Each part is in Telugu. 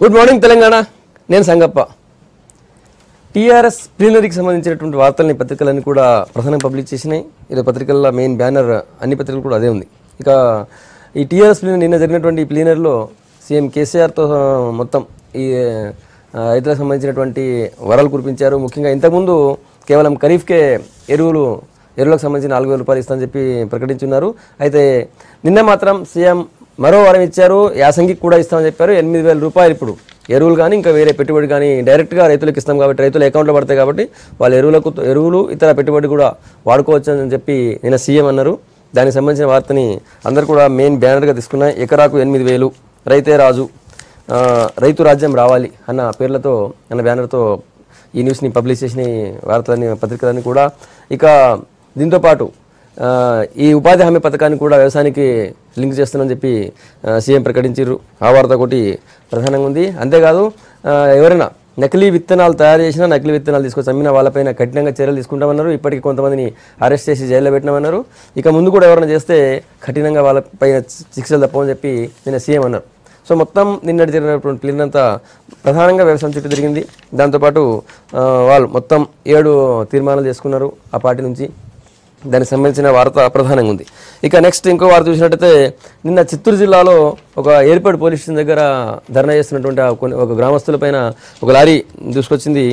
Good morning Telangana. నేను సంగప్ప. టీఆర్ఎస్ ప్లీనరీకి సంబంధించినటువంటి వార్తల్ని పత్రికలన్నీ కూడా ప్రధానంగా పబ్లిష్ చేసినాయి. ఇలా పత్రికల్లో మెయిన్ బ్యానర్ అన్ని పత్రికలు కూడా అదే ఉంది. ఇక ఈ టీఆర్ఎస్ ప్లీనరీ నిన్న జరిగినటువంటి ఈ ప్లీనరీలో సీఎం కేసీఆర్తో మొత్తం ఈ రైతులకు సంబంధించినటువంటి వరాలు కురిపించారు. ముఖ్యంగా ఇంతకుముందు కేవలం ఖరీఫ్కే ఎరువులకు సంబంధించి 4,000 రూపాయలు ఇస్తామని చెప్పి ప్రకటించున్నారు. అయితే నిన్న మాత్రం సీఎం మరో వరం ఇచ్చారు. యాసంగికి కూడా ఇస్తామని చెప్పారు. 8,000 రూపాయలు ఇప్పుడు ఎరువులు కానీ ఇంకా వేరే పెట్టుబడి కానీ డైరెక్ట్గా రైతులకు ఇస్తాం కాబట్టి రైతుల అకౌంట్లో పడతాయి కాబట్టి వాళ్ళ ఎరువులు ఇతర పెట్టుబడి కూడా వాడుకోవచ్చు అని చెప్పి నిన్న సీఎం అన్నారు. దానికి సంబంధించిన వార్తని అందరూ కూడా మెయిన్ బ్యానర్గా తీసుకున్నాయి. ఎకరాకు 8,000 రైతే రాజు, రైతు రాజ్యం రావాలి అన్న బ్యానర్తో ఈ న్యూస్ని పబ్లిష్ చేసిన వార్తలని పత్రికలన్నీ కూడా. ఇక దీంతోపాటు ఈ ఉపాధి హామీ పథకాన్ని కూడా వ్యవసాయానికి లింక్ చేస్తున్నామని చెప్పి సీఎం ప్రకటించారు. ఆ వార్త ఒకటి ప్రధానంగా ఉంది. అంతేకాదు ఎవరైనా నకిలీ విత్తనాలు తయారు చేసినా నకిలీ విత్తనాలు తీసుకొచ్చి అమ్మిన వాళ్ళపైన కఠినంగా చర్యలు తీసుకుంటామన్నారు. ఇప్పటికీ కొంతమందిని అరెస్ట్ చేసి జైల్లో పెట్టినామన్నారు. ఇక ముందు కూడా ఎవరైనా చేస్తే కఠినంగా వాళ్ళపైన శిక్షలు తప్పమని చెప్పి నిన్న సీఎం అన్నారు. సో మొత్తం నిన్నటి జరిగినటువంటి ప్లీనరీ అంతా ప్రధానంగా వ్యవసాయం చుట్టూ జరిగింది. దాంతోపాటు వాళ్ళు మొత్తం 7 తీర్మానాలు చేసుకున్నారు ఆ పార్టీ నుంచి. దానికి సంబంధించిన వార్త ప్రధానంగా ఉంది. ఇక నెక్స్ట్ ఇంకో వార్త చూసినట్టయితే నిన్న చిత్తూరు జిల్లాలో ఒక ఎయిర్పోర్ట్ పోలీస్ స్టేషన్ దగ్గర ధర్నా చేస్తున్నటువంటి ఒక గ్రామస్తుల పైన ఒక లారీ దూసుకొచ్చింది.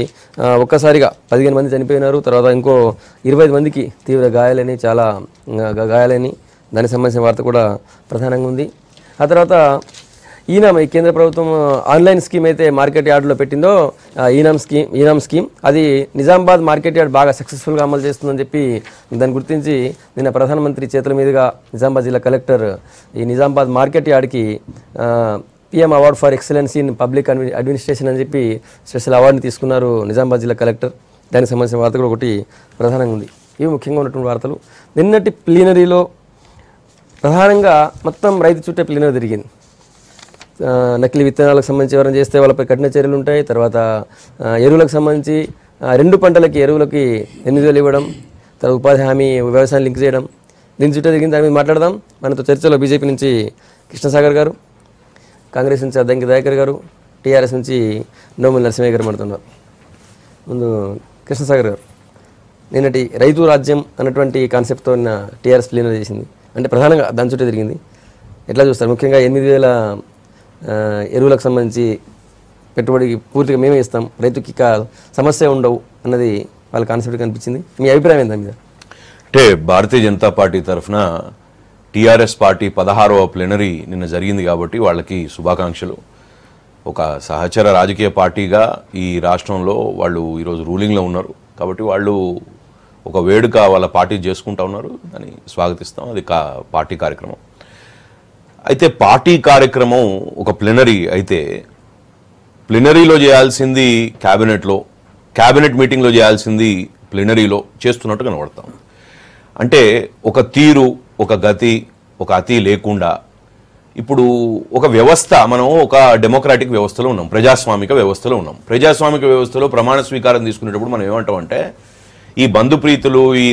ఒక్కసారిగా 15 మంది చనిపోయినారు. తర్వాత ఇంకో 25 మందికి తీవ్ర గాయాలని దానికి సంబంధించిన వార్త కూడా ప్రధానంగా ఉంది. ఆ తర్వాత ఈనాం ఈ కేంద్ర ప్రభుత్వం ఆన్లైన్ స్కీమ్ అయితే మార్కెట్ యార్డులో పెట్టిందో ఈనాం స్కీమ్ అది నిజామాబాద్ మార్కెట్ యార్డ్ బాగా సక్సెస్ఫుల్గా అమలు చేస్తుందని చెప్పి దాన్ని గుర్తించి నిన్న ప్రధానమంత్రి చేతుల మీదుగా నిజామాబాద్ జిల్లా కలెక్టర్ ఈ నిజామాబాద్ మార్కెట్ యార్డ్కి PM award for excellence in public administration అని చెప్పి స్పెషల్ అవార్డుని తీసుకున్నారు నిజామాబాద్ జిల్లా కలెక్టర్. దానికి సంబంధించిన వార్త కూడా ఒకటి ప్రధానంగా ఉంది. ఇవి ముఖ్యంగా ఉన్నటువంటి వార్తలు. నిన్నటి ప్లీనరీలో ప్రధానంగా మొత్తం రైతు చుట్టే ప్లీనరీ జరిగింది. నకిలీ విత్తనాలకు సంబంధించి ఎవరైనా చేస్తే వాళ్ళపై కఠిన చర్యలు ఉంటాయి. తర్వాత ఎరువులకు సంబంధించి 2 పంటలకి ఎరువులకి 8,000 ఇవ్వడం, తర్వాత ఉపాధి హామీ వ్యవసాయం లింక్ చేయడం, దీని చుట్టూ జరిగింది. దాని మీద మాట్లాడదాం. మనతో చర్చలో బీజేపీ నుంచి కృష్ణసాగర్ గారు, కాంగ్రెస్ నుంచి అద్దంకి దయాకర్ గారు, టీఆర్ఎస్ నుంచి నోముల నరసింహయ్య గారు మాట్లాడుతున్నారు. ముందు కృష్ణసాగర్ గారు, నిన్నటి రైతు రాజ్యం అన్నటువంటి కాన్సెప్ట్తో టీఆర్ఎస్ ప్లీనరీ చేసింది. అంటే ప్రధానంగా దాని చుట్టూ జరిగింది. ఎట్లా చూస్తారు? ముఖ్యంగా 8,000 ఎరువులకు సంబంధించి పెట్టుబడికి పూర్తిగా మేమే ఇస్తాం, రైతుకి సమస్య ఉండవు అన్నది వాళ్ళ కాన్సెప్ట్ కనిపించింది. మీ అభిప్రాయం ఏందా మీద? అంటే భారతీయ జనతా పార్టీ తరఫున టీఆర్ఎస్ పార్టీ 16వ ప్లీనరీ నిన్న జరిగింది కాబట్టి వాళ్ళకి శుభాకాంక్షలు. ఒక సహచర రాజకీయ పార్టీగా ఈ రాష్ట్రంలో వాళ్ళు ఈరోజు రూలింగ్లో ఉన్నారు కాబట్టి వాళ్ళు ఒక వేడుక వాళ్ళ పార్టీ చేసుకుంటా ఉన్నారు అని స్వాగతిస్తాం. అది పార్టీ కార్యక్రమం. అయితే పార్టీ కార్యక్రమం ఒక ప్లీనరీ అయితే ప్లీనరీలో చేయాల్సింది క్యాబినెట్ మీటింగ్లో చేయాల్సింది ప్లీనరీలో చేస్తున్నట్టు కనబడతాం. అంటే ఒక తీరు, ఒక గతి, ఒక అతి లేకుండా ఇప్పుడు ఒక వ్యవస్థ, మనం ఒక డెమోక్రాటిక్ వ్యవస్థలో ఉన్నాం, ప్రజాస్వామిక వ్యవస్థలో ఉన్నాం. ప్రజాస్వామిక వ్యవస్థలో ప్రమాణ స్వీకారం తీసుకునేటప్పుడు మనం ఏమంటామంటే ఈ బంధుప్రీతులు, ఈ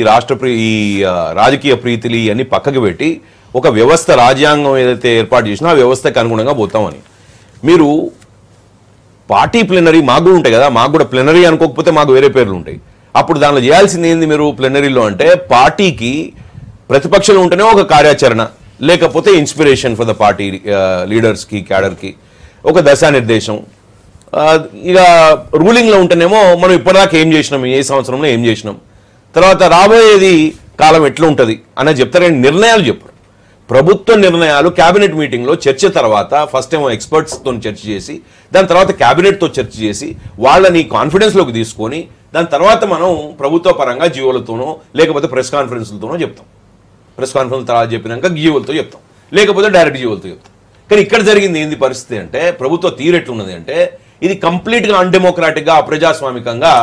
రాజకీయ ప్రీతులు ఇవన్నీ పక్కకు పెట్టి ఒక వ్యవస్థ, రాజ్యాంగం ఏదైతే ఏర్పాటు చేసినా ఆ వ్యవస్థకు అనుగుణంగా పోతామని. మీరు పార్టీ ప్లీనరీ మాకు కూడా ఉంటాయి కదా, మాకు కూడా ప్లీనరీ అనుకోకపోతే మాకు వేరే పేర్లు ఉంటాయి. అప్పుడు దానిలో చేయాల్సింది ఏంది? మీరు ప్లీనరీలో అంటే పార్టీకి ప్రతిపక్షంలో ఉంటేనే ఒక కార్యాచరణ, లేకపోతే ఇన్స్పిరేషన్ ఫర్ ద పార్టీ లీడర్స్కి, క్యాడర్కి ఒక దశానిర్దేశం. ఇక రూలింగ్లో ఉంటేనేమో మనం ఇప్పటిదాకా ఏం చేసినాం, ఏ సంవత్సరంలో ఏం చేసినాం, తర్వాత రాబోయేది కాలం ఎట్లా ఉంటుంది అనేది చెప్తారు. నిర్ణయాలు చెప్పరు. ప్రభుత్వ నిర్ణయాలు క్యాబినెట్ మీటింగ్లో చర్చ తర్వాత ఫస్ట్ ఏమో ఎక్స్పర్ట్స్తో చర్చ చేసి దాని తర్వాత క్యాబినెట్తో చర్చ చేసి వాళ్ళని కాన్ఫిడెన్స్లోకి తీసుకొని దాని తర్వాత మనం ప్రభుత్వ పరంగా జీవోలతోనో లేకపోతే ప్రెస్ కాన్ఫరెన్స్లతోనో చెప్తాం. ప్రెస్ కాన్ఫరెన్స్ తర్వాత చెప్పినాక జీవోలతో చెప్తాం, లేకపోతే డైరెక్ట్ జీవోలతో చెప్తాం. కానీ ఇక్కడ జరిగింది ఏంది పరిస్థితి అంటే ప్రభుత్వ తీరెట్లున్నది అంటే ఇది కంప్లీట్గా అన్డెమోక్రాటిక్గా, అప్రజాస్వామికంగా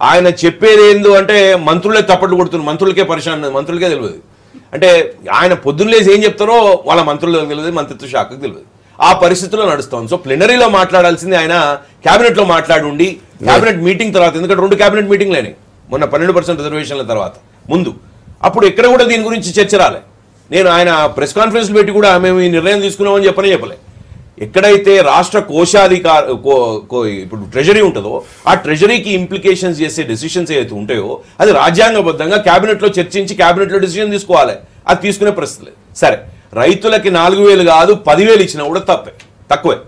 ఆయన చెప్పేది ఏందో అంటే మంత్రులే తప్పట్లు కొడుతున్నారు, మంత్రులకే పరిశాన్, మంత్రులకే తెలియదు. అంటే ఆయన పొద్దున్నేసి ఏం చెప్తారో వాళ్ళ మంత్రులకు తెలియదు, మంత్రిత్వ శాఖకు తెలియదు. ఆ పరిస్థితుల్లో నడుస్తాం. సో ప్లీనరీలో మాట్లాడాల్సింది ఆయన క్యాబినెట్లో మాట్లాడి క్యాబినెట్ మీటింగ్ తర్వాత, ఎందుకంటే 2 క్యాబినెట్ మీటింగ్లు అయినాయి మొన్న 12% రిజర్వేషన్ల తర్వాత ముందు. అప్పుడు ఎక్కడ కూడా దీని గురించి చర్చ రాలే. నేను ఆయన ప్రెస్ కాన్ఫరెన్స్ పెట్టి కూడా మేము ఈ నిర్ణయం తీసుకున్నామని చెప్పలే. ఎక్కడైతే రాష్ట్ర ఇప్పుడు ట్రెజరీ ఉంటుందో ఆ ట్రెజరీకి ఇంప్లికేషన్స్ చేసే డెసిషన్స్ ఏవైతే ఉంటాయో అది రాజ్యాంగబద్ధంగా క్యాబినెట్లో చర్చించి క్యాబినెట్లో డెసిషన్ తీసుకోవాలి. అది తీసుకునే పరిస్థితి లేదు. సరే, రైతులకి 4,000 కాదు 10,000 ఇచ్చినా కూడా తక్కువే.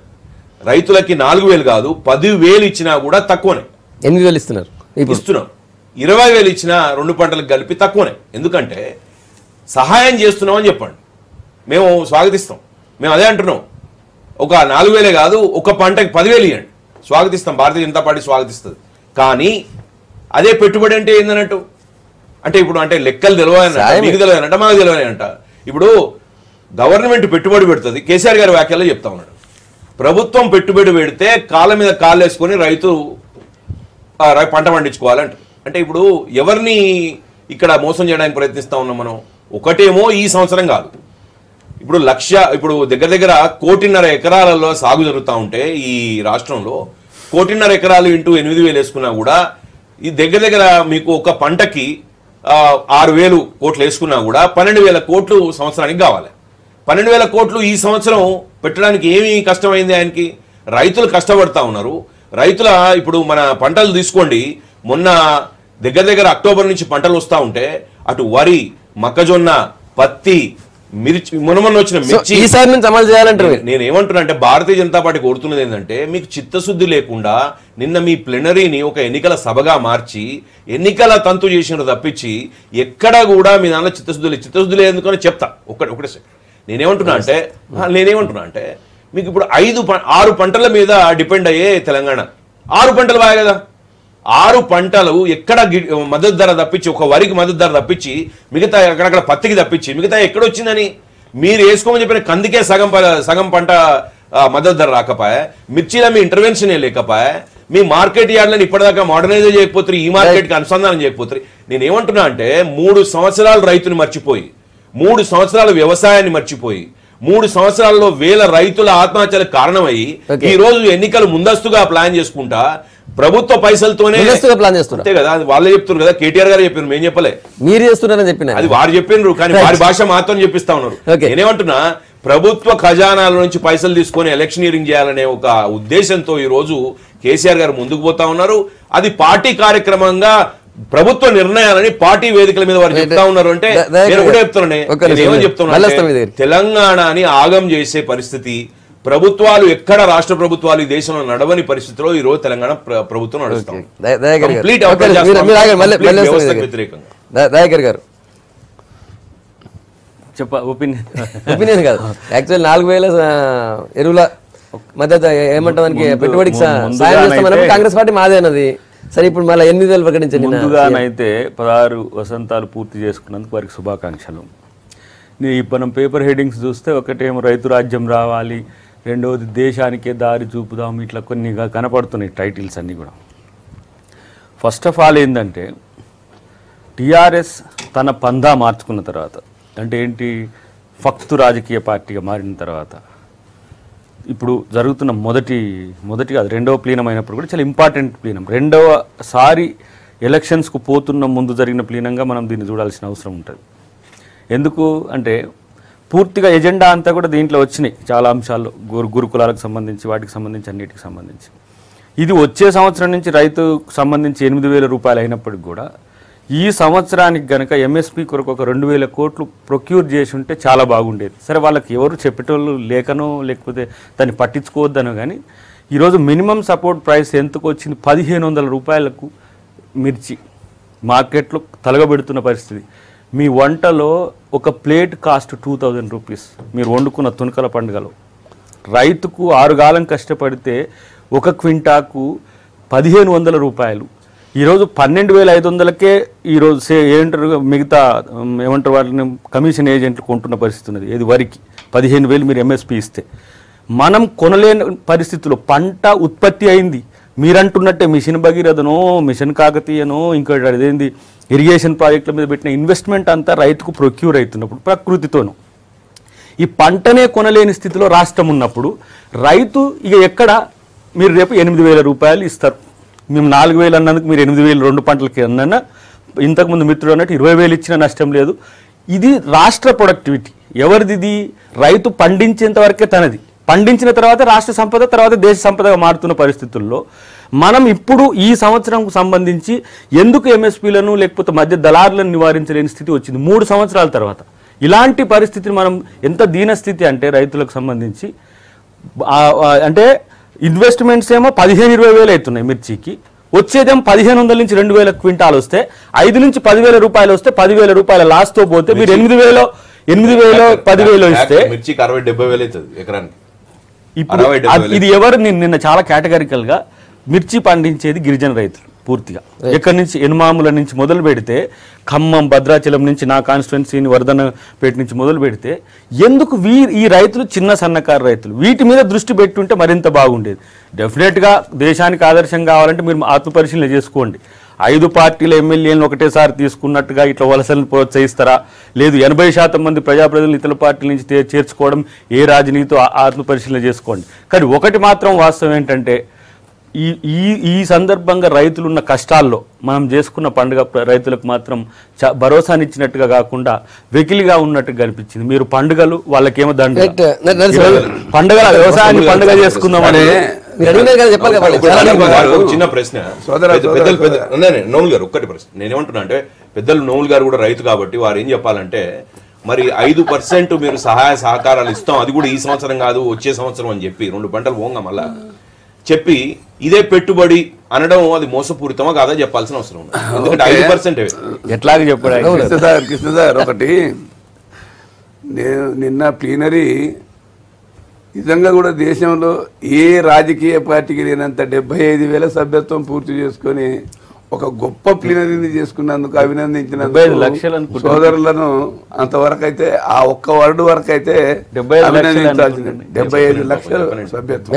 రైతులకి 4,000 కాదు 10,000 ఇచ్చినా కూడా తక్కువనే. 8,000 ఇస్తున్నాం. 20,000 ఇచ్చినా 2 పంటలకు కలిపి తక్కువనే. ఎందుకంటే సహాయం చేస్తున్నాం అని చెప్పండి, మేము స్వాగతిస్తాం. మేము అదే అంటున్నాం, ఒక 4,000 కాదు ఒక పంటకి 10,000 ఇవ్వండి, స్వాగతిస్తాం. భారతీయ జనతా పార్టీ స్వాగతిస్తుంది. కానీ అదే పెట్టుబడి అంటే ఏందన్నట్టు, అంటే ఇప్పుడు అంటే లెక్కలు తెలియాలంట, మీకు తెలియాలంట, మాకు తెలియాలంట. ఇప్పుడు గవర్నమెంట్ పెట్టుబడి పెడుతుంది, కేసీఆర్ గారి వ్యాఖ్యలో చెప్తా ఉన్నాడు. ప్రభుత్వం పెట్టుబడి పెడితే కాళ్ళ మీద కాళ్ళు వేసుకొని రైతు పంట పండించుకోవాలంట. అంటే ఇప్పుడు ఎవరిని ఇక్కడ మోసం చేయడానికి ప్రయత్నిస్తా ఉన్నాం మనం? ఒకటేమో ఈ సంవత్సరం కాదు, ఇప్పుడు ఇప్పుడు దగ్గర 1.5 ఎకరాలలో సాగు జరుగుతూ ఉంటే ఈ రాష్ట్రంలో 1.5 ఎకరాలు ఇంటూ 8,000 వేసుకున్నా కూడా ఈ దగ్గర మీకు ఒక పంటకి 6,000 కోట్లు వేసుకున్నా కూడా 12,000 కోట్లు సంవత్సరానికి కావాలి. 12,000 కోట్లు ఈ సంవత్సరం పెట్టడానికి ఏమి కష్టమైంది ఆయనకి? రైతులు కష్టపడతా ఉన్నారు. ఇప్పుడు మన పంటలు తీసుకోండి, మొన్న దగ్గర అక్టోబర్ నుంచి పంటలు వస్తూ ఉంటే అటు వరి, మొక్కజొన్న, పత్తి, మిర్చి, మొన్న వచ్చిన మిర్చి ఈసారి నుంచి అమలు చేయాలంటారు. నేను ఏమంటున్నా అంటే భారతీయ జనతా పార్టీ కోరుతున్నది ఏంటంటే, మీకు చిత్తశుద్ధి లేకుండా నిన్న మీ ప్లెనరీని ఒక ఎన్నికల సభగా మార్చి ఎన్నికల తంతు చేసినారు తప్పించి ఎక్కడ కూడా మీ దానిలో చిత్తశుద్ధి లేదు ఎందుకని చెప్తా. ఒకటే సెకండ్. నేనేమంటున్నా అంటే మీకు ఇప్పుడు 6 పంటల మీద డిపెండ్ అయ్యే తెలంగాణ. 6 పంటలు బాగా కదా, 6 పంటలు ఎక్కడ మద్దతు ధర తప్పించి, ఒక వరికి మద్దతు ధర తప్పించి, మిగతా అక్కడక్కడ పత్తికి తప్పించి మిగతా ఎక్కడొచ్చిందని మీరు వేసుకోమని చెప్పిన కందికే సగం పంట మద్దతు ధర రాకపోయా, మిర్చిలో మీ ఇంటర్వెన్షన్ లేకపోయా, మీ మార్కెట్ యార్డ్లను ఇప్పటిదాకా మోడర్నైజ్ చేయకపోతే, ఈ మార్కెట్కి అనుసంధానం చేయకపోతే. నేను ఏమంటున్నా అంటే 3 సంవత్సరాలు రైతుని మర్చిపోయి, 3 సంవత్సరాలు వ్యవసాయాన్ని మర్చిపోయి, 3 సంవత్సరాల్లో వేల రైతుల ఆత్మహత్యలకు కారణమయ్యి ఈ రోజు ఎన్నికలు ముందస్తుగా ప్లాన్ చేసుకుంటా ప్రభుత్వ పైసలతోనే ప్లాన్ చేస్తున్నారు. అంతే కదా, వాళ్ళే చెప్తున్నారు కదా, కేటీఆర్ గారు చెప్పారు, మేము చెప్పలే, మీరు చేస్తున్నారని చెప్పిన అది వారు చెప్పినారు. కానీ వారి భాష మాత్రం చెప్పిస్తా ఉన్నారు. నేనేమంటున్నా, ప్రభుత్వ ఖజానాల నుంచి పైసలు తీసుకొని ఎలక్షనీరింగ్ చేయాలనే ఒక ఉద్దేశంతో ఈ రోజు కేసీఆర్ గారు ముందుకు పోతా ఉన్నారు. అది పార్టీ కార్యక్రమంగా ప్రభుత్వ నిర్ణయాలని పార్టీ వేదికల మీద వారు చెప్తా ఉన్నారు. అంటే నేను కూడా చెప్తున్నా, తెలంగాణని ఆగం చేసే పరిస్థితి, ప్రభుత్వాలు ఎక్కడ రాష్ట్ర ప్రభుత్వాలు ఈ దేశంలో నడవని పరిస్థితిలో ఈ రోజు తెలంగాణ ప్రభుత్వం నడుస్తాం. దయాకర్ గారు ఒపీనియన్ కాదు, యాక్చువల్ 4,000 ఎరువుల మద్దతు ఏమంటానికి పెట్టుబడికి సాయం చేస్తామన్నప్పుడు కాంగ్రెస్ పార్టీ మాదే అన్నది. సరే, ఇప్పుడు మళ్ళీ 8,000 ప్రకటించండి. ముందుగానైతే 16 వసంతాలు పూర్తి చేసుకున్నందుకు వారికి శుభాకాంక్షలు. మనం పేపర్ హెడ్డింగ్స్ చూస్తే ఒకటేమో రైతు రాజ్యం రావాలి, రెండవది దేశానికే దారి చూపుదాం, ఇట్లా కొన్ని కనపడుతున్నాయి టైటిల్స్ అన్నీ కూడా. ఫస్ట్ ఆఫ్ ఆల్ ఏంటంటే, టీఆర్ఎస్ తన పందా మార్చుకున్న తర్వాత, అంటే ఏంటి, ఫక్తు రాజకీయ పార్టీగా మారిన తర్వాత, ఇప్పుడు జరుగుతున్న మొదటి కాదు రెండవ ప్లీనం అయినప్పుడు కూడా చాలా ఇంపార్టెంట్ ప్లీనం, రెండవసారి ఎలక్షన్స్కు పోతున్న ముందు జరిగిన ప్లీనంగా మనం దీన్ని చూడాల్సిన అవసరం ఉంటుంది. ఎందుకు అంటే పూర్తిగా ఎజెండా అంతా కూడా దీంట్లో వచ్చినాయి, చాలా అంశాల్లో, గురుకులాలకు సంబంధించి, వాటికి సంబంధించి, అన్నిటికి సంబంధించి. ఇది వచ్చే సంవత్సరం నుంచి రైతుకు సంబంధించి 8,000 రూపాయలు అయినప్పటికి కూడా ఈ సంవత్సరానికి కనుక ఎంఎస్పీ కొరకు ఒక 2,000 కోట్లు ప్రొక్యూర్ చేసి ఉంటే చాలా బాగుండేది. సరే, వాళ్ళకి ఎవరు చెప్పేటోళ్ళు లేకనో లేకపోతే దాన్ని పట్టించుకోవద్దనో, కానీ ఈరోజు మినిమం సపోర్ట్ ప్రైస్ ఎంతకు వచ్చింది? 1,500 రూపాయలకు మిర్చి మార్కెట్లో తలగబెడుతున్న పరిస్థితి. మీ వంటలో ఒక ప్లేట్ కాస్ట్ 2,000 రూపీస్. మీరు వండుకున్న తునకల పండుగలో రైతుకు 6 కాలం కష్టపడితే ఒక క్వింటాకు 1,500 రూపాయలు. ఈరోజు 12,500కే ఈరోజు ఏంటారు మిగతా ఏమంటారు వాళ్ళని కమిషన్ ఏజెంట్లు కొంటున్న పరిస్థితి ఉన్నది. ఏది వరికి 15,000 మీరు ఎంఎస్పీ ఇస్తే మనం కొనలేని పరిస్థితుల్లో పంట ఉత్పత్తి అయింది. మీరంటున్నట్టే మిషన్ భగీరథనో, మిషన్ కాకతీయనో, ఇంకోటి అదేంది ఇరిగేషన్ ప్రాజెక్టుల మీద పెట్టిన ఇన్వెస్ట్మెంట్ అంతా రైతుకు ప్రొక్యూర్ అవుతున్నప్పుడు ప్రకృతితోనూ ఈ పంటనే కొనలేని స్థితిలో రాష్ట్రం ఉన్నప్పుడు రైతు ఇక ఎక్కడ మీరు రేపు 8,000 రూపాయలు ఇస్తారు. మేము 4,000 అన్నందుకు మీరు 8,000 2 పంటలకి అన్నా, ఇంతకుముందు మిత్రుడు అన్నట్టు 20,000 ఇచ్చినా నష్టం లేదు. ఇది రాష్ట్ర ప్రొడక్టివిటీ ఎవరిది? రైతు పండించేంత వరకే తనది. పండించిన తర్వాత రాష్ట్ర సంపద, తర్వాత దేశ సంపదగా మారుతున్న పరిస్థితుల్లో మనం ఇప్పుడు ఈ సంవత్సరంకు సంబంధించి ఎందుకు ఎంఎస్పీలను లేకపోతే మధ్య దళారులను నివారించలేని స్థితి వచ్చింది 3 సంవత్సరాల తర్వాత? ఇలాంటి పరిస్థితిని మనం ఎంత దీనస్థితి అంటే రైతులకు సంబంధించి అంటే ఇన్వెస్ట్మెంట్స్ ఏమో 15-20 వేలు అవుతున్నాయి మిర్చికి, వచ్చేదేమో 1500 నుంచి 2000 క్వింటాలు వస్తే 5 నుంచి 10,000 రూపాయలు వస్తే 10,000 రూపాయల లాస్తో పోతే మీరు 8,000 10,000 ఇస్తే మిర్చికి 60-70 వేలు అవుతుంది ఎకరానికి. ఇప్పుడు ఇది ఎవరు నిన్న చాలా కేటగిరికల్ గా మిర్చి పండించేది గిరిజన రైతులు పూర్తిగా. ఎక్కడి నుంచి ఎనుమాముల నుంచి మొదలు పెడితే ఖమ్మం, భద్రాచలం నుంచి నా కాన్స్టిట్యున్సీని వర్ధనపేట నుంచి మొదలు పెడితే ఎందుకు ఈ రైతులు చిన్న సన్నకారు రైతులు వీటి మీద దృష్టి పెట్టుంటే మరింత బాగుండేది. డెఫినెట్గా దేశానికి ఆదర్శం కావాలంటే మీరు ఆత్మపరిశీలన చేసుకోండి. 5 పార్టీల ఎమ్మెల్యేలను ఒకటేసారి తీసుకున్నట్టుగా ఇట్లా వలసలను ప్రోత్సహిస్తారా? లేదు 80% మంది ప్రజాప్రతినిధులు ఇతర పార్టీల నుంచి చేర్చుకోవడం ఏ రాజనీతితో ఆత్మపరిశీలన చేసుకోండి. కానీ ఒకటి మాత్రం వాస్తవం ఏంటంటే ఈ సందర్భంగా రైతులున్న కష్టాల్లో మనం చేసుకున్న పండుగ రైతులకు మాత్రం భరోసానిచ్చినట్టుగా కాకుండా వెకిలిగా ఉన్నట్టుగా కనిపించింది. మీరు పండుగలు వాళ్ళకేమో దండ పండుగ వ్యవసాయాన్ని పండుగ చేసుకుందామని చిన్న ప్రశ్న నోముల్ గారు, ఒక్కటి ప్రశ్న నేనేమంటున్నా అంటే పెద్దలు నోముల్ గారు కూడా రైతు కాబట్టి వారు ఏం చెప్పాలంటే మరి 5% మీరు సహాయ సహకారాలు ఇస్తాం, అది కూడా ఈ సంవత్సరం కాదు వచ్చే సంవత్సరం అని చెప్పి 2 పంటలు పోంగా మళ్ళా చెప్పి ఇదే పెట్టుబడి అనడం అది మోసపూరితమా కాదా చెప్పాల్సిన అవసరం ఉంది. ఎందుకంటే 5% ఎట్లాగే చెప్పాడు కృష్ణ సార్. ఒకటి నేను నిన్న ప్లీనరీ నిజంగా కూడా దేశంలో ఏ రాజకీయ పార్టీకి లేనంత 75,000 సభ్యత్వం పూర్తి చేసుకొని ఒక గొప్ప ప్లీనరీని చేసుకున్నందుకు అభినందించినందుకు సోదరులను అంతవరకు అయితే ఆ ఒక్క వర్డ్ వరకు అయితే అభినందించాల్సింది. 75 లక్షల సభ్యత్వం,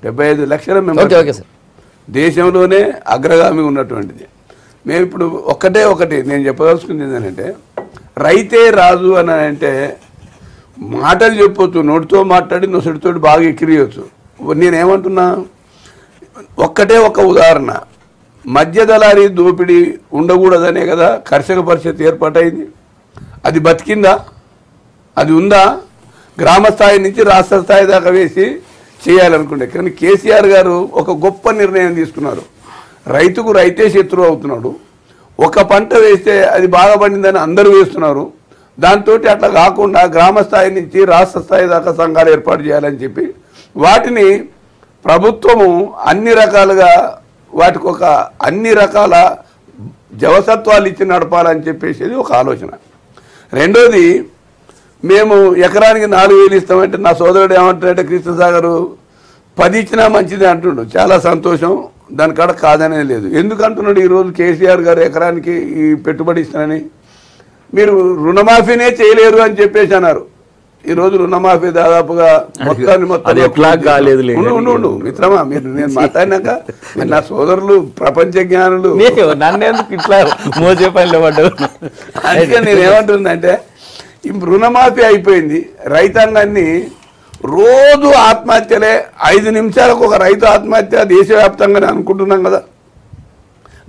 75 లక్షల మెంబర్స్ దేశంలోనే అగ్రగామి ఉన్నటువంటిది. మేము ఇప్పుడు ఒకటి నేను చెప్పదలుచుకుంది ఏంటంటే రైతే రాజు అని అంటే మాటలు చెప్పొచ్చు, నోటితో మాట్లాడి నొసటితో బాగా ఎక్కిరియవచ్చు. నేనేమంటున్నా, ఒక ఉదాహరణ, మధ్య దళారీ దోపిడీ ఉండకూడదనే కదా కర్షక పరిషత్ ఏర్పాటైంది. అది బతికిందా? అది ఉందా? గ్రామ స్థాయి నుంచి రాష్ట్ర స్థాయి దాకా వేసి చేయాలనుకుంటే, కానీ కేసీఆర్ గారు ఒక గొప్ప నిర్ణయం తీసుకున్నారు. రైతుకు రైతే శత్రువు అవుతున్నాడు. ఒక పంట వేస్తే అది బాగా పండిందని అందరూ వేస్తున్నారు. దాంతో అట్లా కాకుండా గ్రామ స్థాయి నుంచి రాష్ట్ర స్థాయి దాకా సంఘాలు ఏర్పాటు చేయాలని చెప్పి వాటిని ప్రభుత్వము అన్ని రకాలుగా వాటికి అన్ని రకాల జవసత్వాలు ఇచ్చి నడపాలని చెప్పేసి ఒక ఆలోచన. రెండోది, మేము ఎకరానికి 4,000 ఇస్తామంటే నా సోదరుడు ఏమంటాడంటే కృష్ణసాగర్ 10 ఇచ్చినా మంచిది అంటుండు. చాలా సంతోషం, దానికాడ కాదనే లేదు. ఎందుకు అంటున్నాడు ఈరోజు కేసీఆర్ గారు ఎకరానికి ఈ పెట్టుబడి ఇస్తానని? మీరు రుణమాఫీనే చేయలేరు అని చెప్పేసి అన్నారు. ఈరోజు రుణమాఫీ దాదాపుగా మొత్తం ఉండు మిత్రమా, మీరు నేను మాట్లాడినాక నా సోదరులు ప్రపంచ జ్ఞానులు అందుకే నేను ఏమంటుందంటే ఈ రుణమాఫీ అయిపోయింది. రైతాంగాన్ని రోజు ఆత్మహత్యలే, 5 నిమిషాలకు ఒక రైతు ఆత్మహత్య దేశవ్యాప్తంగానే అనుకుంటున్నాం కదా.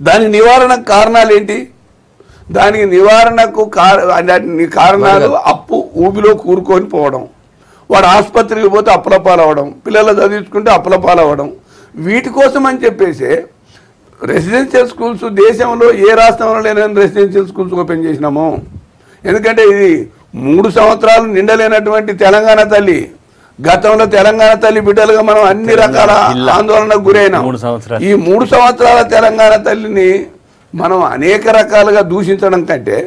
దాని నివారణకు కారణాలు ఏంటి? దానికి నివారణకు కారణాలు అప్పు ఊబిలో కూరుకొని పోవడం, వాడు ఆసుపత్రికి పోతే అప్పుల పాలవడం, పిల్లలు చదివించుకుంటే అప్పుల పాలవడం. వీటి కోసం అని చెప్పేసి రెసిడెన్షియల్ స్కూల్స్ దేశంలో ఏ రాష్ట్రంలో లేని రెసిడెన్షియల్ స్కూల్స్ ఓపెన్ చేసినాము. ఎందుకంటే ఇది 3 సంవత్సరాలు నిండలేనటువంటి తెలంగాణ తల్లి. గతంలో తెలంగాణ తల్లి బిడ్డలుగా మనం అన్ని రకాల ఆందోళనకు గురైనాం. ఈ 3 సంవత్సరాల తెలంగాణ తల్లిని మనం అనేక రకాలుగా దూషించడం కంటే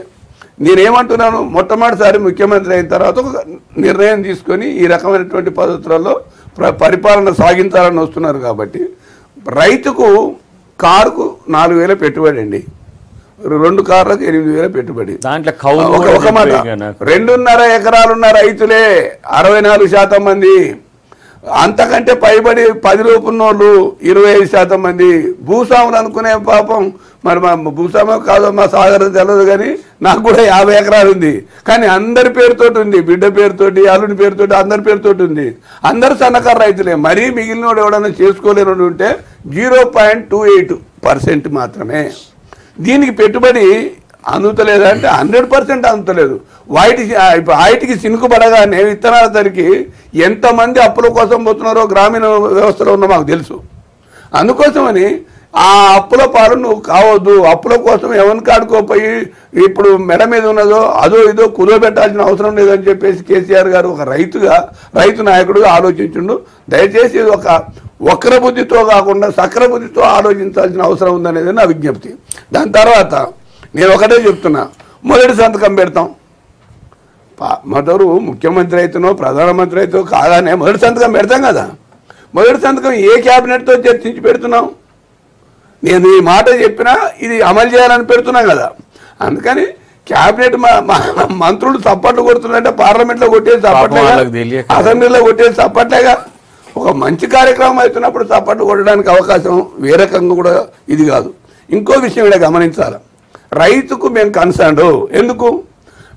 నేనేమంటున్నాను, మొట్టమొదటిసారి ముఖ్యమంత్రి అయిన తర్వాత ఒక నిర్ణయం తీసుకొని ఈ రకమైనటువంటి పద్ధతులలో పరిపాలన సాగించాలని వస్తున్నారు. కాబట్టి రైతుకు కారుకు 4,000 పెట్టుబడి అండి, 2 కార్లకు 8,000 పెట్టుబడి. ఒక మాట, 2.5 ఎకరాలున్న రైతులే 64% మంది, అంతకంటే పైబడి 10 రూపున్నోళ్ళు 25% మంది. భూస్వాములు అనుకునే పాపం మరి మా భూస్వామి కాదో మా సాగరం తెలియదు, కానీ నాకు కూడా 50 ఎకరాలు ఉంది. కానీ అందరి పేరుతోటి ఉంది, బిడ్డ పేరుతోటి, అల్లుని పేరుతోటి, అందరి పేరుతోటి ఉంది. అందరు సన్నకారు రైతులే. మరీ మిగిలినోడు ఎవడన్నా చేసుకోలేనోడు ఉంటే 0.28% మాత్రమే. దీనికి పెట్టుబడి అందుతలేదా అంటే 100% అందుతలేదు. వాటికి సినుకు పడగానే విత్తనాల ధరికి ఎంతమంది అప్పుల కోసం పోతున్నారో గ్రామీణ వ్యవస్థలో ఉన్న మాకు తెలుసు. అందుకోసమని ఆ అప్పుల పాలు నువ్వు కావద్దు. అప్పుల కోసం ఎవరిని కాడుకోపోయి ఇప్పుడు మెడ మీద ఉన్నదో అదో ఇదో కుదోబెట్టాల్సిన అవసరం లేదని చెప్పేసి కేసీఆర్ గారు ఒక రైతు నాయకుడుగా ఆలోచించుండు. దయచేసి ఒక వక్ర బుద్ధితో కాకుండా సక్ర బుద్ధితో ఆలోచించాల్సిన అవసరం ఉందనేది నా విజ్ఞప్తి. దాని తర్వాత నేను ఒకటే చెప్తున్నా, మొదటి సంతకం పెడతాం. మొదలు ముఖ్యమంత్రి అయితేనో ప్రధానమంత్రి అయితే కాగానే మొదటి సంతకం పెడతాం కదా. మొదటి సంతకం ఏ క్యాబినెట్తో చర్చించి పెడుతున్నాం? నేను ఈ మాట చెప్పినా ఇది అమలు చేయాలని పెడుతున్నాం కదా. అందుకని క్యాబినెట్ మంత్రులు చప్పట్లు కొడుతున్నారంటే పార్లమెంట్లో కొట్టేది చప్పట్లేగా, అసెంబ్లీలో కొట్టేది చప్పట్లేగా. ఒక మంచి కార్యక్రమం అవుతున్నప్పుడు చప్పట్లు కొట్టడానికి అవకాశం వేరే రకంగా కూడా ఇది కాదు. ఇంకో విషయం ఇక్కడ గమనించాలి, రైతుకు మేము కన్సర్న్. ఎందుకు?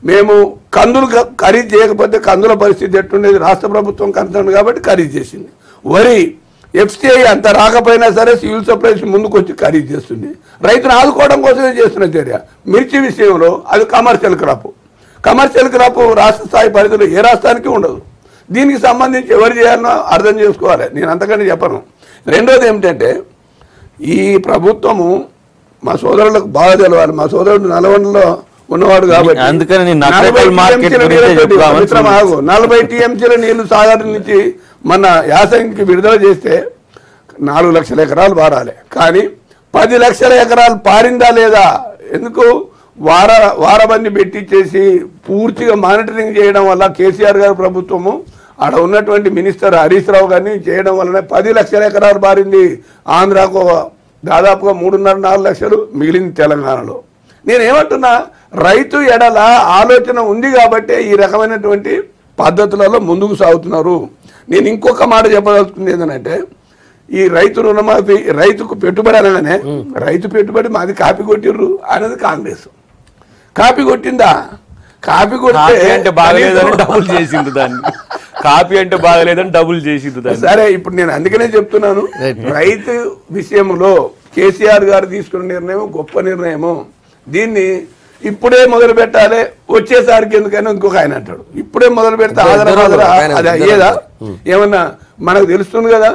మేము కందులు ఖరీదు చేయకపోతే కందుల పరిస్థితి ఎట్టుండేది? రాష్ట్ర ప్రభుత్వం కన్సర్న్ కాబట్టి ఖరీదు చేసింది. వరి ఎఫ్సిఐ అంత రాకపోయినా సరే సివిల్ సప్లైస్ ముందుకు వచ్చి ఖరీదు చేస్తుంది. రైతును ఆదుకోవడం కోసమే చేస్తున్న చర్య. మిర్చి విషయంలో అది కమర్షియల్ క్రాప్ రాష్ట్ర స్థాయి పరిధిలో ఏ రాష్ట్రానికి ఉండదు. దీనికి సంబంధించి ఎవరు చేయాలనో అర్థం చేసుకోవాలి. నేను అంతకని చెప్పను. రెండోది ఏమిటంటే, ఈ ప్రభుత్వము మా సోదరులకు బాగా తెలవాలి. మా సోదరుడు నల్గొండలో ఉన్నవాడు కాబట్టి 40 టీఎంసీల నీళ్లు సాగర్ నుంచి మన యాసంగికి విడుదల చేస్తే 4 లక్షల ఎకరాలు పారాలి. కానీ 10 లక్షల ఎకరాలు పారిందా లేదా? ఎందుకు? వారబంది పెట్టించేసి పూర్తిగా మానిటరింగ్ చేయడం వల్ల కేసీఆర్ గారి ప్రభుత్వము ఆడ ఉన్నటువంటి మినిస్టర్ హరీష్ రావు గారిని చేయడం వల్లనే 10 లక్షల ఎకరాలు పారింది. ఆంధ్రాకు దాదాపుగా 3.5-4 లక్షలు మిగిలింది తెలంగాణలో. నేనేమంటున్నా, రైతు ఎడల ఆలోచన ఉంది కాబట్టే ఈ రకమైనటువంటి పద్ధతులలో ముందుకు సాగుతున్నారు. నేను ఇంకొక మాట చెప్పదలుచుకుంది ఏంటంటే, ఈ రైతు రుణమాఫీ రైతుకు పెట్టుబడి అనగానే రైతు పెట్టుబడి మాది కాపీ కొట్టిర్రు అనేది కాంగ్రెస్. కాపీ కొట్టిందా? కాపీ కొట్టే అంటే బాగలేదని డబుల్ చేసింది దాన్ని. కాపీ అంటే బాగలేదని డబుల్ చేసింది దాన్ని. సరే, ఇప్పుడు నేను అందుకనే చెప్తున్నాను, రైతు విషయంలో కేసీఆర్ గారు తీసుకున్న నిర్ణయం గొప్ప నిర్ణయము. దీన్ని ఇప్పుడే మొదలు పెట్టాలి, వచ్చేసరికి ఎందుకని ఇంకొక ఆయన అంటాడు. ఇప్పుడే మొదలు పెడితే అది అయ్యేదా? ఏమన్నా మనకు తెలుస్తుంది కదా,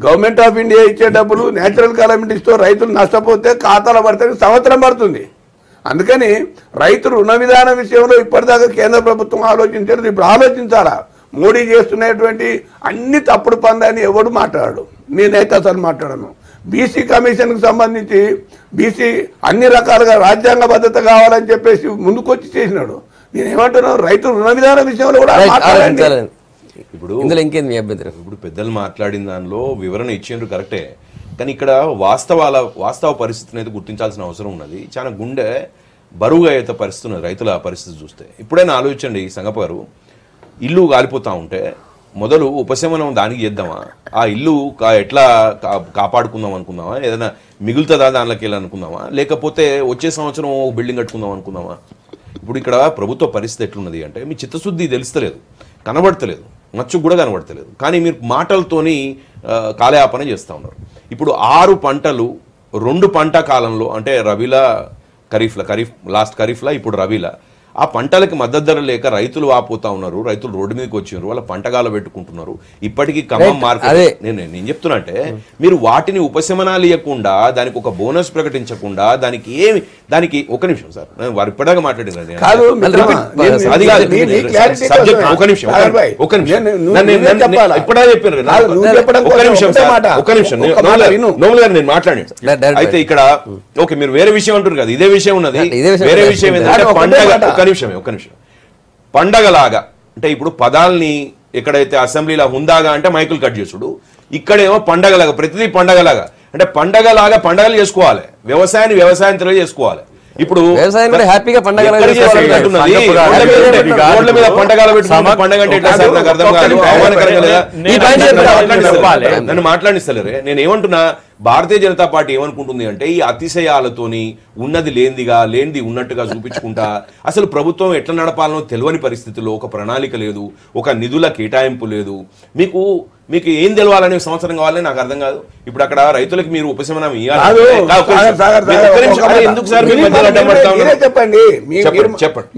గవర్నమెంట్ ఆఫ్ ఇండియా ఇచ్చే డబ్బులు నేచురల్ కాలమిటీస్తో రైతులు నష్టపోతే ఖాతాలో పడితే సంవత్సరం పడుతుంది. అందుకని రైతు రుణ విధానం విషయంలో ఇప్పటిదాకా కేంద్ర ప్రభుత్వం ఆలోచించారు. ఇప్పుడు ఆలోచించాలా? మోడీ చేస్తున్నటువంటి అన్ని తప్పుడు పనులని ఎవడు మాట్లాడాడు. నేనైతే అసలు మాట్లాడను. బీసీ కమిషన్కు సంబంధించి బీసీ అన్ని రకాలుగా రాజ్యాంగ భద్రత కావాలని చెప్పేసి ముందుకొచ్చి చేసినాడు. నేనేమంటున్నాను, రైతు రుణ విధానం విషయంలో కూడా ఇప్పుడు ఇంకేంది మీ అభ్యంతరం? ఇప్పుడు పెద్దలు మాట్లాడిన దానిలో వివరణ ఇచ్చిండ్రు కరెక్టే, కానీ ఇక్కడ వాస్తవ పరిస్థితిని అయితే గుర్తించాల్సిన అవసరం ఉన్నది. చాలా గుండె బరువుగా అయితే పరిస్థితి ఉన్నది రైతుల పరిస్థితి చూస్తే. ఇప్పుడైనా ఆలోచించండి, సంగప్ప గారు, ఇల్లు కాలిపోతా ఉంటే మొదలు ఉపశమనం దానికి చేద్దామా? ఆ ఇల్లు ఎట్లా కాపాడుకుందాం అనుకుందామా? ఏదైనా మిగులుతుందా దానిలోకి వెళ్ళి అనుకుందామా? లేకపోతే వచ్చే సంవత్సరం బిల్డింగ్ కట్టుకుందాం అనుకుందామా? ఇప్పుడు ఇక్కడ ప్రభుత్వ పరిస్థితి ఎట్లున్నది అంటే, మీ చిత్తశుద్ధి తెలుస్తలేదు, కనబడతలేదు, మచ్చుకు కూడా కనబడతలేదు. కానీ మీరు మాటలతోని కాలయాపన చేస్తూ ఉన్నారు. ఇప్పుడు 6 పంటలు 2 పంట కాలంలో, అంటే రబీలా ఖరీఫ్ లాస్ట్ ఖరీఫ్లా ఇప్పుడు రబీలా, ఆ పంటలకి మద్దతు ధర లేక రైతులు వాపోతా ఉన్నారు. రైతులు రోడ్డు మీదకి వచ్చినారు, వాళ్ళ పంటగాలు పెట్టుకుంటున్నారు. ఇప్పటికీ ఖమ్మం మార్కెట్ నేను చెప్తున్నా అంటే, మీరు వాటిని ఉపశమనాలు ఇవ్వకుండా, దానికి ఒక బోనస్ ప్రకటించకుండా, దానికి ఒక నిమిషం సార్, వారు ఇప్పటిదాకా మాట్లాడినారు. నేను మాట్లాడాను. అయితే ఇక్కడ ఓకే, మీరు వేరే విషయం అంటారు కదా, ఇదే విషయం ఉన్నది. వేరే విషయం ఏంటంటే ఒక నిమిషం పండగలాగా, అంటే ఇప్పుడు పదాల్ని ఎక్కడైతే అసెంబ్లీలో హుందాగా అంటే మైకులు కట్ చేసుడు, ఇక్కడేమో పండగలాగా, ప్రతిదీ పండగలాగా. అంటే పండగలాగా పండగలు చేసుకోవాలి, వ్యవసాయం తెలియ చేసుకోవాలి. ఇప్పుడు హ్యాపీగా పండగ నన్ను మాట్లాడిస్తలేరు. నేను ఏమంటున్నా, భారతీయ జనతా పార్టీ ఏమనుకుంటుంది అంటే, ఈ అతిశయాలతోని ఉన్నది లేనిది ఉన్నట్టుగా చూపించుకుంటా, అసలు ప్రభుత్వం ఎట్లా నడపాలనో తెలియని పరిస్థితుల్లో, ఒక ప్రణాళిక లేదు, ఒక నిధుల కేటాయింపు లేదు. మీకు మీకు ఏం తెలవాలని సంవత్సరం కావాలని నాకు అర్థం కాదు. ఇప్పుడు అక్కడ రైతులకు మీరు ఉపశమనం చెప్పండి.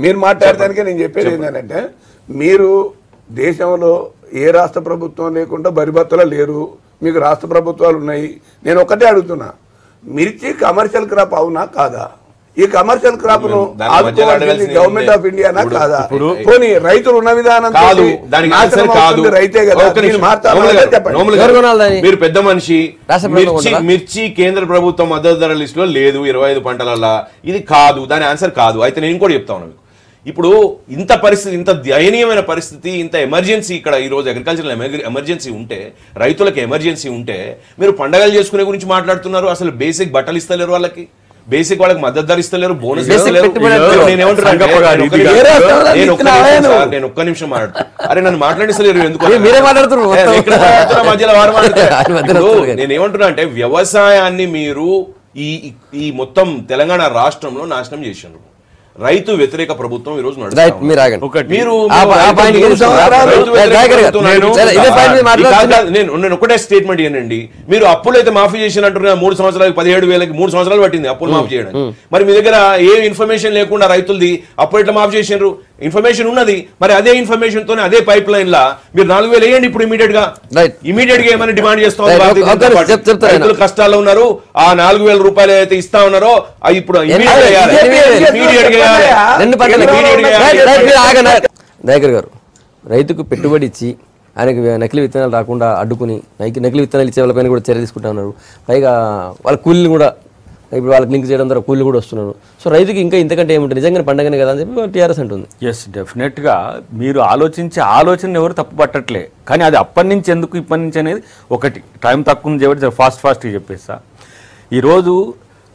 మీరు మాట్లాడటానికి నేను చెప్పేది ఏంటంటే, మీరు దేశంలో ఏ రాష్ట్ర ప్రభుత్వం లేకుండా బరిబత్తలో లేరు, మీకు రాష్ట్ర ప్రభుత్వాలు ఉన్నాయి. నేను ఒక్కటే అడుగుతున్నా, మిర్చి కమర్షియల్ క్రాప్ అవునా కాదా? ఈ కమర్షియల్ క్రాప్ ను గవర్నమెంట్ ఆఫ్ ఇండియానా కాదా? పోనీ రైతులు ఉన్న విధానం రైతే కదా. మీరు పెద్ద మనిషి, మిర్చి కేంద్ర ప్రభుత్వం మద్దతు ధర లిస్ట్ లో లేదు 25 పంటలల్లా, ఇది కాదు, దాని ఆన్సర్ కాదు. అయితే నేను కూడా చెప్తా ఉన్నాను, ఇప్పుడు ఇంత పరిస్థితి, ఇంత దయనీయమైన పరిస్థితి, ఇంత ఎమర్జెన్సీ ఇక్కడ ఈ రోజు అగ్రికల్చరల్ ఎమర్జెన్సీ ఉంటే, రైతులకు ఎమర్జెన్సీ ఉంటే మీరు పండగలు చేసుకునే గురించి మాట్లాడుతున్నారు. అసలు బేసిక్ బట్టలు ఇస్తలేరు వాళ్ళకి, బేసిక్ వాళ్ళకి మద్దతు ధర ఇస్తలేరు, బోనస్ ఇస్తలేరు. నేను ఒక్క నిమిషం మాట్లాడుతాను. అరే నన్ను మాట్లాడిస్తలేరు ఎందుకు? మధ్యలో వారు మాట్లాడతారు. నేనేమంటున్నా అంటే, వ్యవసాయాన్ని మీరు ఈ మొత్తం తెలంగాణ రాష్ట్రంలో నాశనం చేశారు. రైతు వ్యతిరేక ప్రభుత్వం ఈ రోజు నేను ఒకటే స్టేట్మెంట్ ఏంటండి, మీరు అప్పులు అయితే మాఫీ చేసినట్టుగా 3 సంవత్సరాలకు 17,000కి 3 సంవత్సరాలు పట్టింది అప్పులు మాఫీ చేయడానికి. మరి మీ దగ్గర ఏ ఇన్ఫర్మేషన్ లేకుండా రైతులది అప్పుడు ఎట్లా మాఫీ చేసినారు? ఇన్ఫర్మేషన్ ఉన్నది, మరి అదే ఇన్ఫర్మేషన్ తోనే అదే పైప్ లైన్ లా మీరు 4,000 వేయండి ఇప్పుడు ఇమీడియట్ గా ఏమైనా డిమాండ్ చేస్తాం. రైతులు కష్టాల్లో ఉన్నారు, ఆ 4,000 రూపాయలు అయితే ఇస్తా ఉన్నారో అవి ఇప్పుడు దయాకర్ గారు, రైతుకు పెట్టుబడి ఇచ్చి ఆయనకు నకిలీ విత్తనాలు రాకుండా అడ్డుకుని నకిలీ విత్తనాలు ఇచ్చే వాళ్ళపైన కూడా చర్య తీసుకుంటా ఉన్నారు. పైగా వాళ్ళ కూలీలు కూడా ఇప్పుడు వాళ్ళకి లింక్ చేయడం ద్వారా కూలీలు కూడా వస్తున్నారు. సో రైతుకి ఇంకా ఇంతకంటే ఏముంటుంది, నిజంగానే పండగనే కదా అని చెప్పి టీఆర్ఎస్ అంటుంది. ఎస్, డెఫినెట్గా మీరు ఆలోచించే ఆలోచన ఎవరు తప్పు పట్టట్లే, కానీ అది అప్పటి నుంచి ఎందుకు ఇప్పటి నుంచి అనేది ఒకటి టైం తక్కువ ఉంది కాబట్టి ఫాస్ట్గా చెప్పేస్తా. ఈరోజు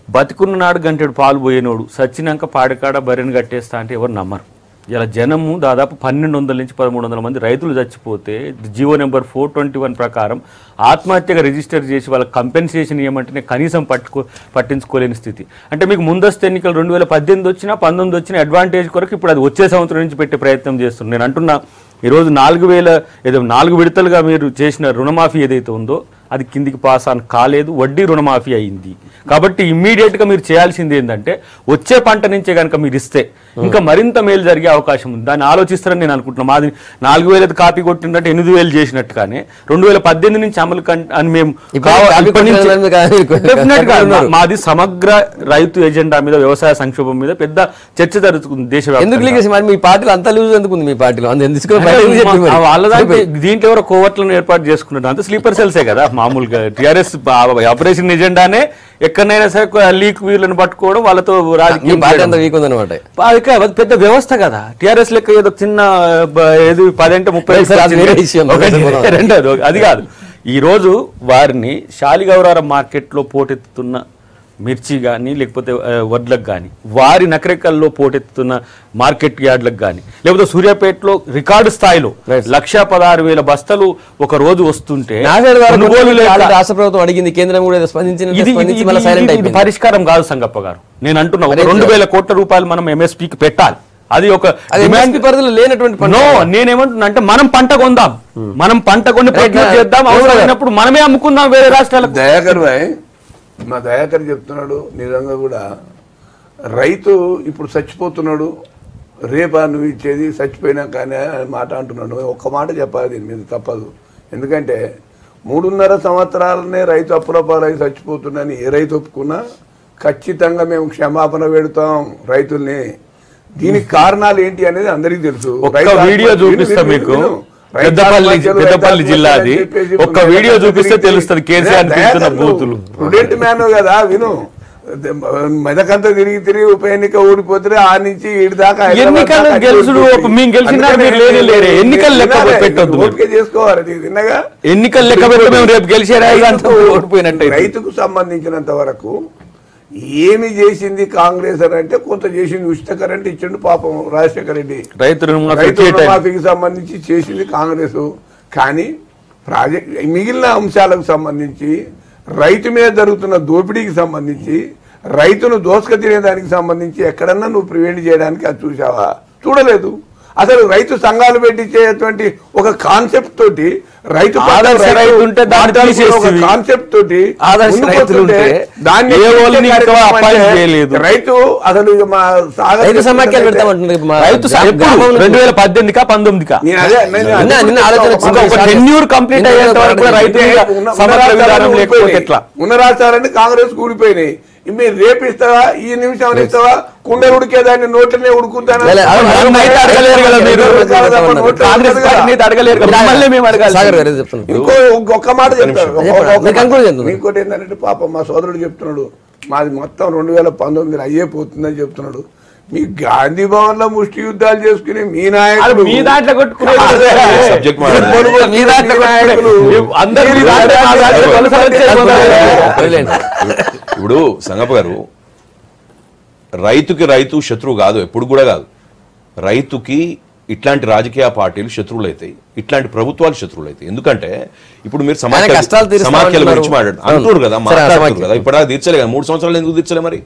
బతికున్న నాడు గంటెడు పాలు పోయేనోడు సచ్చినాక పాడికాడ బర్రెని కట్టేస్తా అంటే ఎవరు నమ్మరు. ఇలా జనము దాదాపు 1,200 నుంచి 1,300 మంది రైతులు చచ్చిపోతే జీవో నెంబర్ 421 ప్రకారం ఆత్మహత్యగా రిజిస్టర్ చేసి వాళ్ళకి కంపెన్సేషన్ ఇవ్వమంటేనే కనీసం పట్టించుకోలేని స్థితి. అంటే మీకు ముందస్తు ఎన్నికలు 2018 వచ్చినా 19 వచ్చినా అడ్వాంటేజ్ కొరకు ఇప్పుడు అది వచ్చే సంవత్సరం నుంచి పెట్టే ప్రయత్నం చేస్తున్నారు. నేను అంటున్నా, ఈరోజు 4 విడతలుగా మీరు చేసిన రుణమాఫీ ఏదైతే ఉందో అది కిందికి పాస్ ఆన్ కాలేదు, వడ్డీ రుణమాఫీ అయింది. కాబట్టి ఇమ్మీడియట్గా మీరు చేయాల్సింది ఏంటంటే, వచ్చే పంట నుంచే కనుక మీరు ఇస్తే ఇంకా మరింత మేలు జరిగే అవకాశం ఉంది. దాన్ని ఆలోచిస్తారని నేను అనుకుంటున్నాను. మాది 4,000 కాపీ కొట్టిందంటే 8,000 చేసినట్టుగానే 2018 నుంచి అమలు అని మేము మాది సమగ్ర రైతు ఎజెండా మీద, వ్యవసాయ సంక్షోభం మీద పెద్ద చర్చ జరుగుతుంది దేశవ్యాప్తంగా. మీ పార్టీలో అంత లూజ్ ఎందుకుంది? మీ పార్టీలో వాళ్ళ దీంట్లో ఎవరో కోవట్లను ఏర్పాటు చేసుకున్నారు, అంత స్లీపర్ సెల్సే కదా. మామూలుగా టీఆర్ఎస్ ఆపరేషన్ ఎజెండానే ఎక్కడైనా సరే లీక్ వీళ్ళని పట్టుకోవడం, వాళ్ళతో రాజకీయం పెద్ద వ్యవస్థ కదా. టీఆర్ఎస్ లెక్క ఏదో చిన్న 10 అంటే 30 రెండోది అది కాదు. ఈరోజు వారిని శాలిగౌరారం మార్కెట్లో పోటెత్తుతున్న మిర్చి కానీ లేకపోతే వడ్లకు కానీ, వారి నకరేకల్లో పోటెత్తుతున్న మార్కెట్ యార్డ్లకు కానీ, లేకపోతే సూర్యాపేటలో రికార్డు స్థాయిలో 116,000 బస్తాలు ఒక రోజు వస్తుంటే రాష్ట్ర ప్రభుత్వం అడిగింది, కేంద్రం కూడా స్పందించింది. పరిష్కారం కాదు సంగప్ప గారు. నేను అంటున్నా, 2,000 కోట్ల రూపాయలు మనం ఎంఎస్పీకి పెట్టాలి. అది ఒక పరిధిలో లేనటువంటి. నేనేమంటున్నా అంటే, మనం పంట కొందాం, మనం పంట కొని ప్రొక్యూర్ చేద్దాం, అవసరమైనప్పుడు మనమే అమ్ముకుందాం వేరే రాష్ట్రాలకు. దయాకర్ భాయ్, మా దయాకర్ చెప్తున్నాడు, నిజంగా కూడా రైతు ఇప్పుడు చచ్చిపోతున్నాడు, రేపా నువ్వు ఇచ్చేది చచ్చిపోయినా కానీ మాట అంటున్నాడు. ఒక్క మాట చెప్పాలి దీని మీద, తప్పదు. ఎందుకంటే 3.5 సంవత్సరాలనే రైతు అప్పులపాలై చచ్చిపోతున్నాని ఏ రైతు ఒప్పుకున్నా ఖచ్చితంగా మేము క్షమాపణ పెడతాం రైతుల్ని. దీనికి కారణాలు ఏంటి అనేది అందరికీ తెలుసు. వీడియో చూపిస్తా మీకు, పెద్దపల్లి జిల్లాది ఒక్క వీడియో చూపిస్తే తెలుస్తుంది. కేసీఆర్ బూతులు ప్రుడెంట్ మ్యాన్ కదా, విను. మెదకంతా తిరిగి ఉప ఎన్నిక ఓడిపోతే ఆ నుంచి ఇటు దాకా ఎన్నికలు లెక్క పెట్టొద్దు, చేసుకోవాలి. విన్నగా ఎన్నికలు లెక్క పెట్టి మేము రేపు గెలిచే రైతుకు సంబంధించినంత వరకు ఏమి చేసింది కాంగ్రెస్ అని అంటే, కొంత చేసింది. ఉచిత కరెంట్ ఇచ్చిండు పాపం రాజశేఖర రెడ్డి. రైతు రుణమాఫీకి సంబంధించి చేసింది కాంగ్రెస్. కానీ మిగిలిన అంశాలకు సంబంధించి, రైతు మీద జరుగుతున్న దోపిడీకి సంబంధించి, రైతును దోసుక తినేదానికి సంబంధించి ఎక్కడన్నా నువ్వు ప్రివెంట్ చేయడానికి అది చూసావా? చూడలేదు. అసలు రైతు సంఘాలు పెట్టించేటువంటి ఒక కాన్సెప్ట్ తోటి రైతు ఆదర్శ రైతు ఉంటే దాన్ని తీసేసి కాన్సెప్ట్ తోటి ఆదర్శ రైతులు ఉంటే దాన్ని ఏ వాళ్ళని ఇంకా అపాయింట్ చేయలేదు. రైతు అసలు ఇక మా రైతు సమాఖ్యలు పెడతామంటున్నారు మా రైతు గ్రామంలో 2018కా 19కా నేను అదే నిన్న ఆలోచన వచ్చింది. ఒక టెన్యూర్ కంప్లీట్ అయ్యేంత వరకు కూడా రైతు మీద సమగ్ర విధానం లేకపోతే ఎట్లా? ఉన్న రాష్ట్రాలన్నీ కాంగ్రెస్ కూలిపోయినాయి. మీరు రేపిస్తావా ఈ నిమిషం ఇస్తావా కుండ ఉడికేదాన్ని నోట్లనే ఉడుకుతాను అడగలేరు కదా మీరు. కాంగ్రెస్ పార్టీని అయితే అడగలేరు కదా. మళ్ళీ మేము అడగాలి. సాగర్ గారు ఏదో చెప్తున్నారు. ఒక్క మాట చెప్తాను. మీకు conclusion చెప్తున్నారు. ఇంకోటి ఏంటంటే పాపం మా సోదరుడు చెప్తున్నాడు మాది మొత్తం 2019 అయ్యే పోతుందని చెప్తున్నాడు. మీ గాంధీ భవన్ లో ముష్టి యుద్ధాలు చేసుకుని మీ నాయకులు మీ దాంట్లో కొట్టుకునే సబ్జెక్ట్ మీ దాంట్లో అందరూ మీ దాంట్లో మా దాంట్లో కొనసాగించే ఇప్పుడు సంగప్ప గారు, రైతుకి రైతు శత్రువు కాదు, ఎప్పుడు కూడా కాదు. రైతుకి ఇట్లాంటి రాజకీయ పార్టీలు శత్రువులు అవుతాయి, ఇట్లాంటి ప్రభుత్వాలు శత్రువులు అవుతాయి. ఎందుకంటే ఇప్పుడు మీరు కష్టాలు తీరుస్తా సమాఖ్యల అంటున్నారు. గురించి అంటున్నారు కదా, మాట్లాడుతున్నారు కదా. ఇప్పుడు అది తీర్చలే కదా, 3 సంవత్సరాలు ఎందుకు తీర్చలే మరి?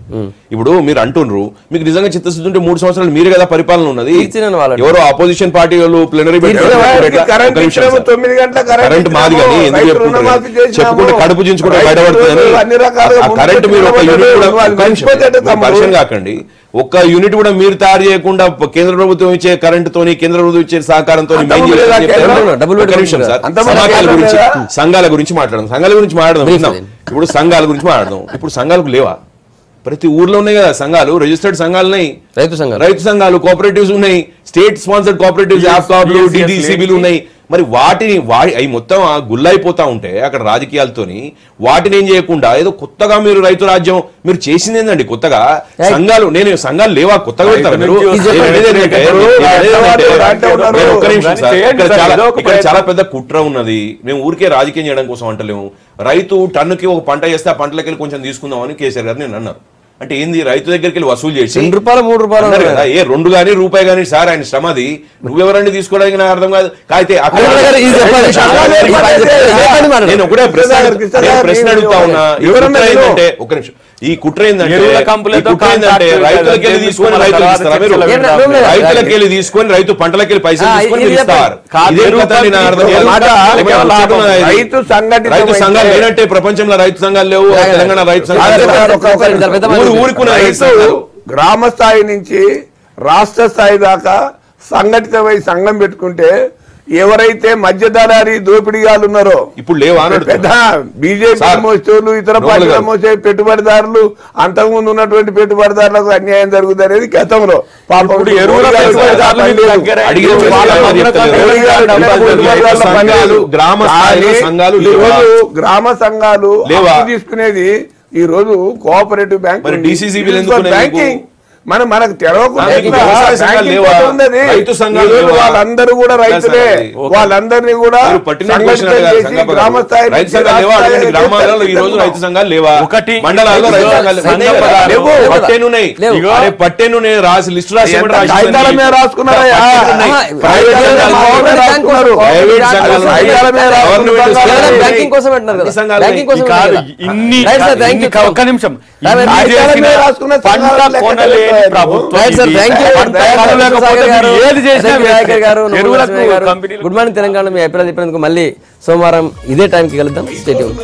ఇప్పుడు మీరు అంటున్నారు, మీకు నిజంగా చిత్తశుద్ధి ఉంటే 3 సంవత్సరాలు మీరే కదా పరిపాలన ఉన్నది. ఎవరో ఆపోజిషన్ పార్టీ వాళ్ళు ప్లీనరీ కరెంట్ మాది కానీ ఎందుకు చెప్పుకుంటారు? చెప్పుకుంటే కడుపు చించుకుంటే బయటపడుతుందని కరెంట్ మీరు ఒక యూనిట్ కూడా పరిచయం కాకండి. ఒక్క యూనిట్ కూడా మీరు తయారు చేయకుండా కేంద్ర ప్రభుత్వం ఇచ్చే కరెంట్ తోని, కేంద్ర ప్రభుత్వం ఇచ్చే సహకారంతో సంఘాల గురించి మాట్లాడదాం. ఇప్పుడు సంఘాల గురించి మాట్లాడదాం. ఇప్పుడు సంఘాలకు లేవా? ప్రతి ఊర్లో ఉన్నాయి కదా సంఘాలు, రిజిస్టర్డ్ సంఘాలు ఉన్నాయి, రైతు సంఘాలు, కోఆపరేటివ్స్ ఉన్నాయి, స్టేట్ స్పాన్సర్డ్ కోఆపరేటివ్స్, డిడిసిబిలు ఉన్నాయి. మరి వాటిని అవి మొత్తం గుల్లైపోతా ఉంటే అక్కడ రాజకీయాలతోని వాటిని ఏం చేయకుండా ఏదో కొత్తగా మీరు రైతు రాజ్యం మీరు చేసింది ఏందండి? కొత్తగా సంఘాలు సంఘాలు లేవా? కొత్తగా పెడతారు మీరు? ఇక్కడ చాలా పెద్ద కుట్ర ఉన్నది. మేము ఊరికే రాజకీయం చేయడం కోసం అంటలేము. రైతు టన్నుకి ఒక పంట చేస్తే ఆ పంటలకి వెళ్ళి కొంచెం తీసుకుందామని కేసీఆర్ గారు నేను అన్నారు. అంటే ఏంది? రైతు దగ్గరికి వెళ్ళి వసూలు చేసి ₹2 3 కదా, ఏ 2 గానీ రూపాయి గానీ సార్ ఆయన శ్రమది, నువ్వెవరండి తీసుకోవడానికి నాకు అర్థం కాదు. అయితే నేను ఒకటే ప్రశ్న అడుగుతా ఉన్నా. ఏంటంటే ఒక నిమిషం, ఈ కుట్ర ఏంటంటే రైతులకి వెళ్ళి తీసుకొని రైతులకు ఇస్తారా మీరు? రైతులకి వెళ్ళి తీసుకొని రైతు పంటలకి వెళ్ళి పైసలు తీసుకొని ఇస్తారు. రైతు సంఘాలు లేనట్టే ప్రపంచంలో రైతు సంఘాలు లేవు, తెలంగాణ రైతు సంఘాలు ఊరుకున్న గ్రామ స్థాయి నుంచి రాష్ట్ర స్థాయి దాకా సంఘటితమై సంఘం పెట్టుకుంటే ఎవరైతే మధ్యధరారి దోపిడీగాలు ఉన్నారో ఇప్పుడు లేవా? పెద్ద బీజేపీ మోసేవాళ్ళు, ఇతర పార్టీల మోసే పెట్టుబడిదారులు, అంతకుముందు ఉన్నటువంటి పెట్టుబడిదారులకు అన్యాయం జరుగుతుంది అనేది గతంలో. గ్రామ సంఘాలు తీసుకునేది ఈ రోజు కోఆపరేటివ్ బ్యాంక్, బ్యాంకింగ్ మనకు తెలవకుండా వాళ్ళందరూ కూడా రైతులే. వాళ్ళందరినీ కూడా గ్రామ స్థాయి రైతు సంఘాలు లేవా? ఒకటి మండలాల్లో రైతు సంఘాలు పట్టెను రాసి లిస్టు రాసి రాసుకున్నారు. ఒక్క నిమిషం, గుడ్ మార్నింగ్ తెలంగాణ. మీ అభిప్రాయాలు చెప్పినందుకు మళ్ళీ సోమవారం ఇదే టైంకి కలుద్దాం. Stay tune.